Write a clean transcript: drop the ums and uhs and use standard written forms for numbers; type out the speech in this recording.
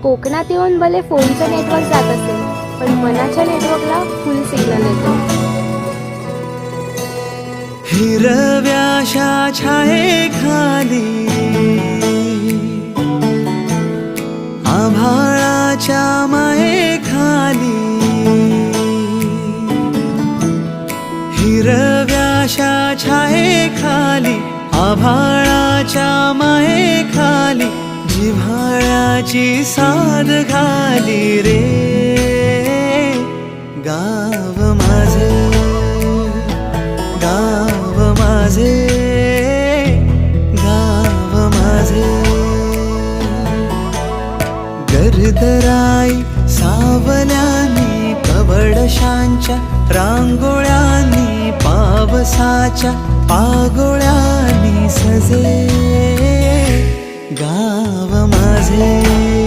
कोकणात येऊन भले फोनचं नेटवर्क जात असेल, पण मनाच्या नेटवर्कला फुल सिग्नल येतो. हिरव्याशा छायेखाली आभाळाच्या मायेखाली, हिरव्याशा छायेखाली आभाळाच्या मायेखाली जिव्हाळ्याची साद घाली रे गाव माझे, गाव माझे, गाव माझे. गर्दराई सावल्यानी कवडशांच्या रांगोळ्यांनी पावसाच्या पागोळ्यांनी सजे गाव माझे.